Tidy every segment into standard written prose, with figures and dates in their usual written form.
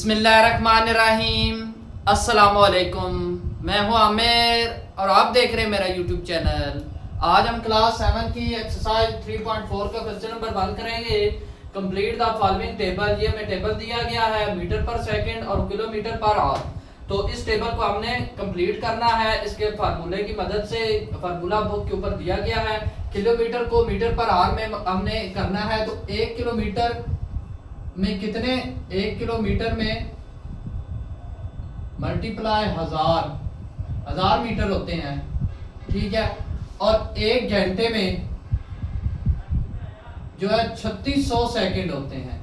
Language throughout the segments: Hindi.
बिस्मिल्लाहिर्रहमानिर्रहीम। अस्सलामुअलैकुम। मैं हूं आमिर और आप देख रहे हैं मेरा यूट्यूब चैनल। आज हम क्लास 7 की एक्सरसाइज 3.4 का क्वेश्चन नंबर 1 करेंगे। Complete the following table. ये हमें टेबल दिया गया है मीटर पर सेकंड और किलोमीटर पर आवर। तो इस टेबल को हमने कंप्लीट करना है। इसके फार्मूले की मदद से फार्मूला बुक के ऊपर दिया गया है। किलोमीटर को मीटर पर आवर में हमने करना है। तो 1 किलोमीटर में कितने, 1 किलोमीटर में मल्टीप्लाई हजार मीटर होते हैं, ठीक है। और 1 घंटे में जो है 3600 सेकंड होते हैं।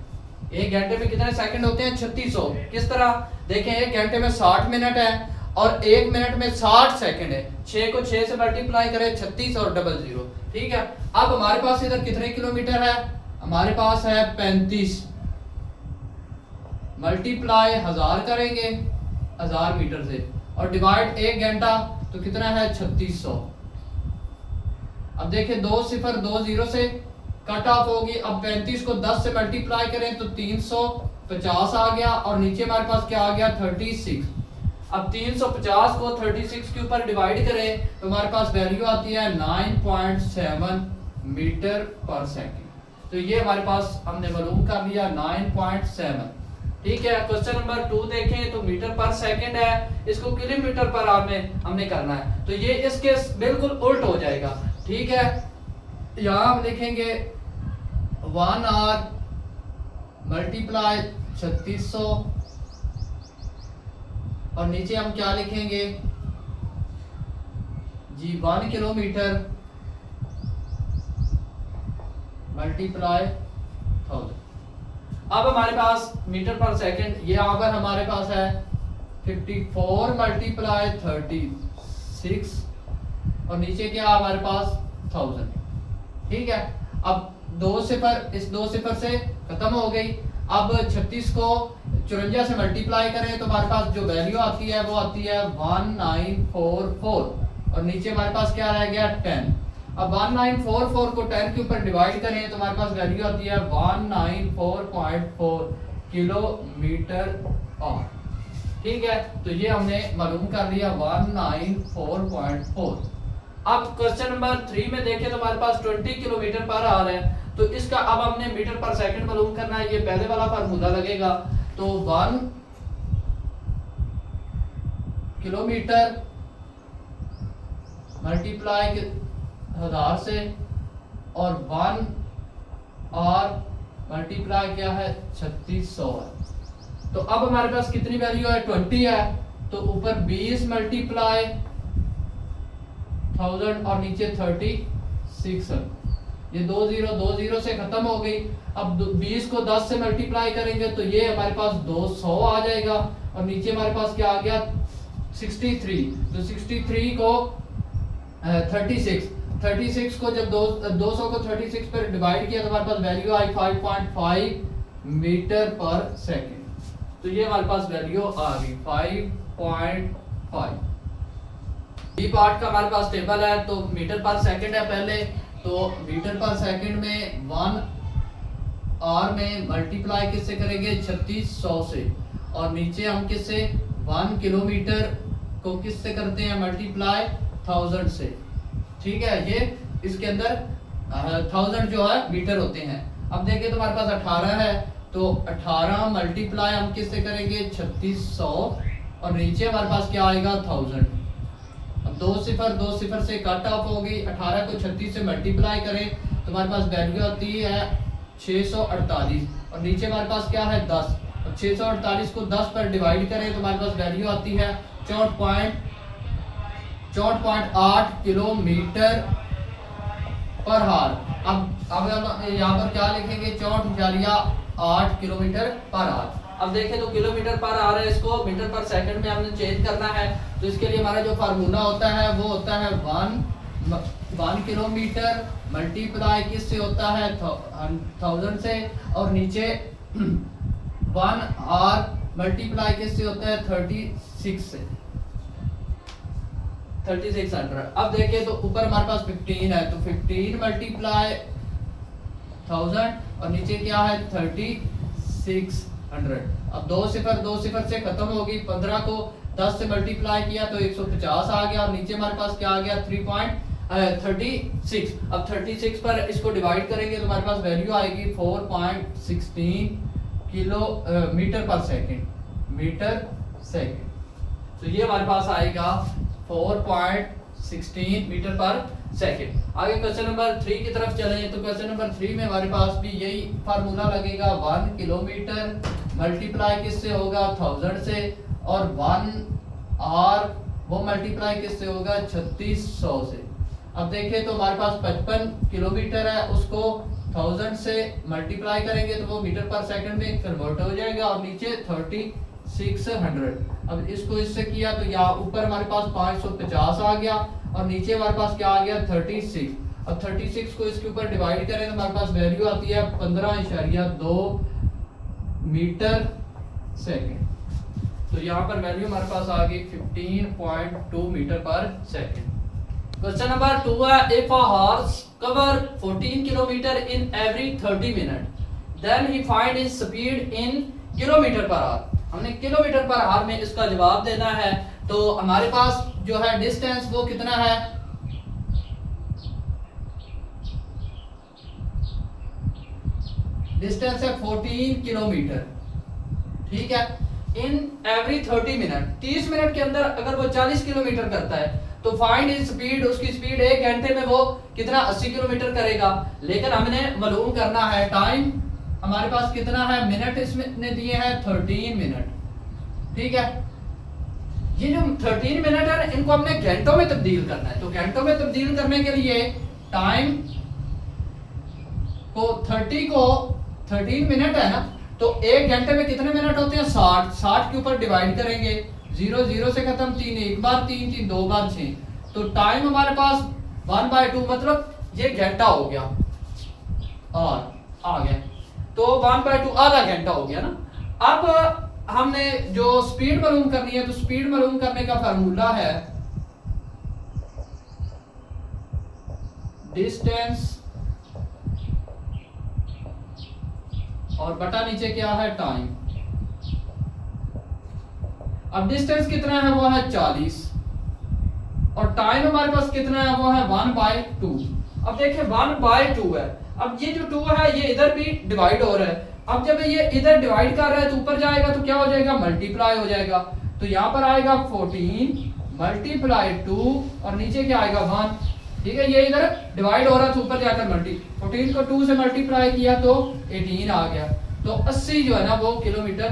1 घंटे में कितने सेकंड होते हैं? 3600। किस तरह देखें, 1 घंटे में 60 मिनट है और 1 मिनट में 60 सेकंड है। 6 को 6 से मल्टीप्लाई करें 36 और 00, ठीक है। अब हमारे पास इधर कितने किलोमीटर है? हमारे पास है 35। मल्टीप्लाई 1000 करेंगे 1000 मीटर से और डिवाइड 1 घंटा तो कितना है? 3600। अब देखिए 2 0 2 0 से कट ऑफ होगी। अब 35 को 10 से मल्टीप्लाई करें तो 350 आ गया और नीचे हमारे पास क्या आ गया? 36। अब 350 को 36 के ऊपर डिवाइड करें तो हमारे पास वैल्यू आती है 9.7 मीटर पर सेकंड। तो ये हमारे पास हमने मालूम कर लिया 9.7, ठीक है। क्वेश्चन नंबर 2 देखें तो मीटर पर सेकंड है, इसको किलोमीटर पर आवर में हमने करना है। तो ये इसके बिल्कुल उल्ट हो जाएगा, ठीक है। यहाँ हम लिखेंगे 1 आवर मल्टीप्लाई 3600 और नीचे हम क्या लिखेंगे जी? 1 किलोमीटर मल्टीप्लाई 1000। अब हमारे पास मीटर पर सेकंड ये यहाँ पर हमारे पास है 54 मल्टीप्लाई 36 और नीचे क्या हमारे पास 1000, ठीक है। अब 2 0 इस 2 0 से खत्म हो गई। अब 36 को 54 से मल्टीप्लाई करें तो हमारे पास जो वैल्यू आती है वो आती है 1944 और नीचे हमारे पास क्या रह गया? 10। अब 1944 को 10 के ऊपर डिवाइड करें तो हमारे पास वैल्यू आती है 194.4 किलोमीटर आवर, ठीक है। तो ये हमने मालूम कर लिया 194.4। अब क्वेश्चन नंबर 3 में देखें तो हमारे पास 20 किलोमीटर पर आवर है। तो इसका अब हमने मीटर पर सेकंड मालूम करना है। ये पहले वाला फार्मूला लगेगा। तो 1 किलोमीटर मल्टीप्लाई 1000 से और 1 आवर मल्टीप्लाई क्या है? 3600 है। तो अब हमारे पास कितनी वैल्यू है? 20 है। तो ऊपर 20 मल्टीप्लाई 1000 और नीचे 36। ये 2 0 से खत्म हो गई। अब 20 को 10 से मल्टीप्लाई करेंगे तो ये हमारे पास 200 आ जाएगा और नीचे हमारे पास क्या आ गया? 63। तो 63 को 36 को जब 200 को 36 पर डिवाइड किया तो हमारे पास वैल्यू आई 5.5 मीटर पर सेकंड। तो ये हमारे पास वैल्यू आ गई 5.5। बी पार्ट का हमारे पास टेबल है। तो मीटर पर सेकंड है पहले। तो मीटर पर सेकंड में 1 आवर में मल्टीप्लाई किससे करेंगे? 3600 से और नीचे हम किससे? 1 किलोमीटर को किससे करते हैं? मल्टीप्लाई 1000 से, ठीक है। ये इसके अंदर 1000 जो है मीटर होते हैं। अब देखिए तो हमारे पास 18 है। तो 18 मल्टीप्लाई हम किससे करेंगे? 3600 और नीचे हमारे पास क्या आएगा? 1000। अब 2 0 से कट ऑफ होगी। 18 को 36 से मल्टीप्लाई करें तो हमारे पास वैल्यू आती है 648 और नीचे हमारे पास क्या है? 10। अब 648 को 10 पर डिवाइड करें तो हमारे पास वैल्यू आती है 64.8 किलोमीटर पर आवर। अब हम यहाँ पर क्या लिखेंगे? 64.8 किलोमीटर पर आवर। अब देखें तो किलोमीटर पर आवर है, इसको मीटर पर सेकंड में हमने चेंज करना है। तो इसके लिए हमारा जो फार्मूला होता है वो होता है 1 किलोमीटर मल्टीप्लाई किससे होता है? 1000 से और नीचे 1 आवर मल्टीप्लाई किससे होता है? 36 से 3600। अब देखिए तो ऊपर हमारे पास 15 है। तो 15 मल्टीप्लाई 1000 और नीचे क्या है? 36 100। अब दो सिफर से खत्म होगी, 15 को 10 से मल्टीप्लाई किया तो 150 आ गया, और नीचे हमारे पास क्या आ गया 3.36। अब 36 पर इसको डिवाइड करेंगे तो हमारे पास वैल्यू आएगी 4.16 किलो मीटर पर सेकेंड। तो ये हमारे पास आएगा 4.16 मीटर पर सेकेंड। आगे क्वेश्चन नंबर 3 की तरफ चलें तो क्वेश्चन नंबर 3 में हमारे पास भी यही फार्मूला लगेगा। 1 किलोमीटर मल्टीप्लाई किससे होगा 1000 से, और 1 आर वो मल्टीप्लाई किससे होगा 3600 से। अब देखें तो हमारे पास 55 किलोमीटर है, उसको 1000 से मल्टीप्लाई करेंगे तो वो मीटर पर सेकंड में कन्वर्ट हो जाएगा, और नीचे 3600। अब इसको इससे किया तो यहाँ ऊपर हमारे पास 550 आ गया, और नीचे हमारे पास क्या आ गया 36। अब 36 को इसके ऊपर डिवाइड करें तो हमारे पास वैल्यू आती है 15.2 मीटर सेकंड। तो यहाँ पर वैल्यू हमारे पास आ गई 15.2 मीटर पर सेकंड। क्वेश्चन नंबर 2 है, if a horse cover 14 kilometre in every 30 minute then he find his speed in kilometre per hour. हमने किलोमीटर पर आवर में इसका जवाब देना है। तो हमारे पास जो है डिस्टेंस वो कितना है, डिस्टेंस है 14 किलोमीटर, ठीक है। इन एवरी 30 मिनट, 30 मिनट के अंदर अगर वो 40 किलोमीटर करता है तो फाइंड हिज स्पीड, उसकी स्पीड 1 घंटे में वो कितना 80 किलोमीटर करेगा। लेकिन हमने मालूम करना है टाइम, हमारे पास कितना है मिनट, इसमें दिए हैं 13 मिनट, ठीक है। ये जो 13 मिनट है इनको हमने घंटों में तब्दील करना है। तो घंटों में तब्दील करने के लिए टाइम को 13 मिनट है ना, तो 1 घंटे में कितने मिनट होते हैं 60 के ऊपर डिवाइड करेंगे, 0 से खत्म, 3 एक बार 3 2 बार 6। तो टाइम हमारे पास 1/2 मतलब ये घंटा हो गया, और आ गया तो 1/2 आधा घंटा हो गया ना। अब हमने जो स्पीड मालूम करनी है, तो स्पीड मालूम करने का फार्मूला है डिस्टेंस और बटा नीचे क्या है टाइम। अब डिस्टेंस कितना है वो है 40, और टाइम हमारे पास कितना है वो है 1/2। अब देखिए 1/2 है, अब ये जो 2 है ये इधर भी डिवाइड हो रहा है। अब जब ये इधर डिवाइड कर रहा है तो ऊपर जाएगा तो क्या हो जाएगा मल्टीप्लाई हो जाएगा। तो यहाँ पर आएगा 14 मल्टीप्लाई 2, और नीचे क्या आएगा 1, ठीक है। ये इधर डिवाइड हो रहा है तो ऊपर जाकर 14 को 2 से मल्टीप्लाई किया तो 18 आ गया। तो 80 जो है ना वो kilometre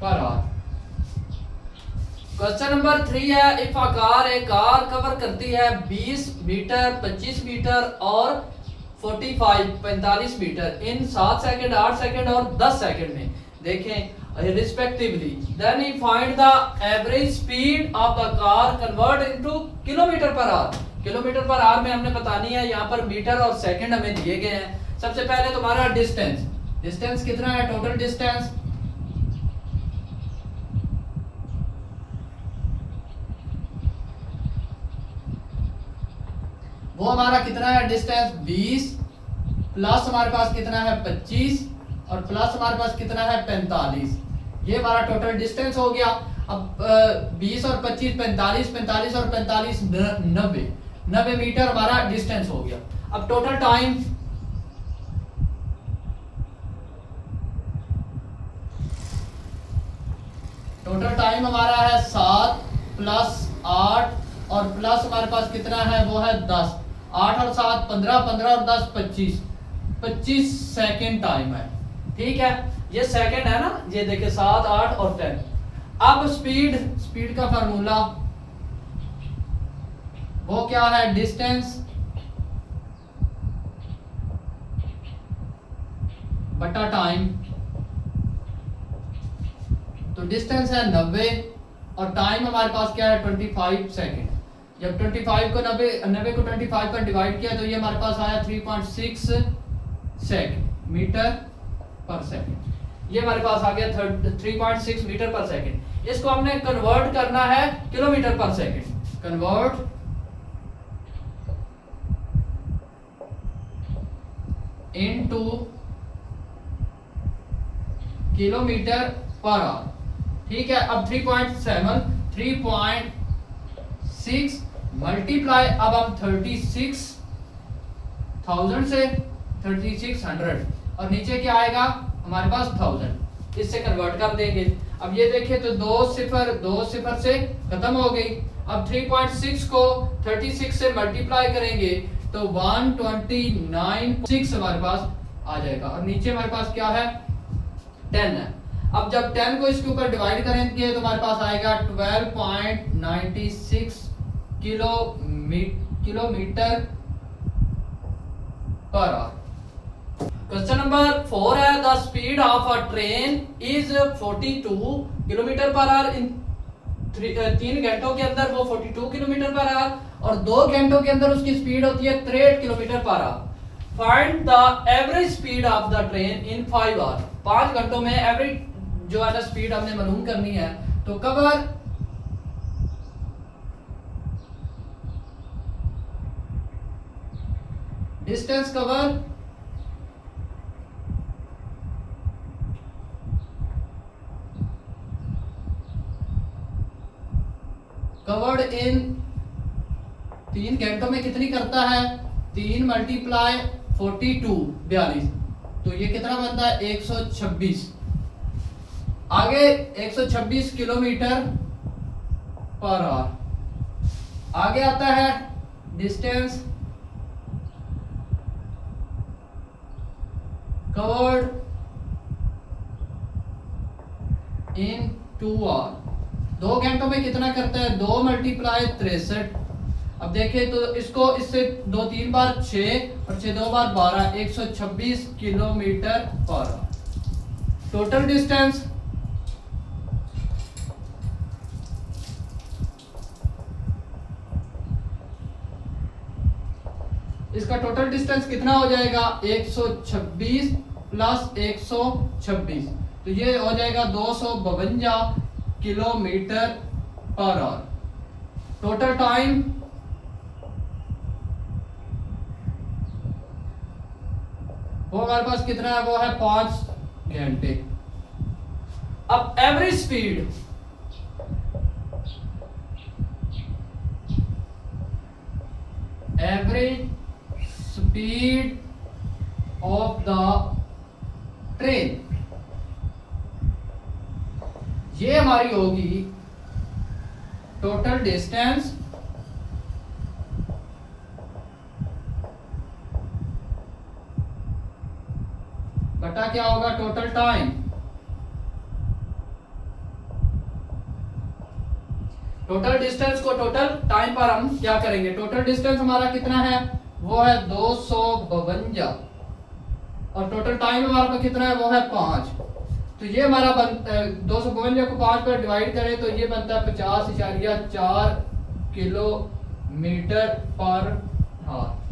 per our. Question number 3 है, इफ अ कार कवर करती है 20 मीटर, 25 मीटर और 45 मीटर इन 7 सेकंड, 8 सेकंड और 10 सेकंड में, देखें respectively, then he find the average speed of the car convert into kilometre per hour. Kilometre per hour में हमने बतानी है, यहाँ पर मीटर और सेकंड हमें दिए गए हैं। सबसे पहले तुम्हारा डिस्टेंस कितना है, टोटल डिस्टेंस वो हमारा कितना है डिस्टेंस 20, प्लस हमारे पास कितना है 25, और प्लस हमारे पास कितना है 45। ये हमारा टोटल डिस्टेंस हो गया। अब 20 और 25 45 और 45 90 मीटर हमारा डिस्टेंस हो गया। अब टोटल टाइम हमारा है 7 प्लस 8 और प्लस हमारे पास कितना है वो है 10। 8 और 7 15, 15 और 10 25 सेकेंड टाइम है, ठीक है। ये सेकेंड है ना, ये देखिए 7 8 और 10। अब स्पीड का फार्मूला वो क्या है, डिस्टेंस बटा टाइम। तो डिस्टेंस है 90 और टाइम हमारे पास क्या है 25 सेकेंड। जब 25 को 90 को 25 पर डिवाइड किया तो ये हमारे पास आया 3.6 सेकेंड मीटर पर सेकेंड। ये हमारे पास आ गया 3.6 मीटर पर सेकेंड। इसको हमने कन्वर्ट करना है किलोमीटर पर second. Convert into kilometre per our. ठीक है, अब 3.6 मल्टीप्लाई, अब हम 36,000 से 3600 और नीचे क्या आएगा हमारे पास 1000, इससे कन्वर्ट कर देंगे। अब ये देखिए तो दो सिफर से खत्म हो गई। अब 3.6 को 36 से मल्टीप्लाई करेंगे तो 129.6 हमारे पास आ जाएगा और नीचे हमारे पास क्या है 10 है। अब जब 10 को इसके ऊपर डिवाइड करेंगे तो हमारे पास आएगा 12.96 kilometre per our. Question number 4 है the speed of a train is 42 kilometre per hour इन 3 घंटों के अंदर वो 42 किलोमीटर पर आवर और 2 घंटों के अंदर उसकी स्पीड होती है 63 kilometre per hour. Find the average speed of the train in 5 hour. 5 घंटों में एवरेज जो है ना स्पीड हमने मालूम करनी है। तो कवर डिस्टेंस कवर्ड इन 3 घंटों में कितनी करता है 3 मल्टीप्लाई 42 42, तो ये कितना बनता है 126। आगे 126 किलोमीटर पर आवर। आगे आता है डिस्टेंस कवर्ड इन 2 आवर। 2 घंटों में कितना करता है 2 मल्टीप्लाई 63। अब देखें तो इसको इससे 2 3 बार 6 और 6 2 बार 12, 126 kilometre per our. Total distance इसका टोटल डिस्टेंस कितना हो जाएगा 126 प्लस 126, तो ये हो जाएगा 252 kilometre per our. Total time वो हमारे पास कितना है वो है 5 घंटे। अब average speed of the train, ये हमारी होगी टोटल डिस्टेंस बटा क्या होगा टोटल टाइम। टोटल डिस्टेंस को टोटल टाइम पर हम क्या करेंगे, टोटल डिस्टेंस हमारा कितना है वो है 252 और टोटल टाइम हमारे पास कितना है वो है 5। तो ये हमारा 252 को 5 पर डिवाइड करें तो ये बनता है 50.4 किलोमीटर पर आवर।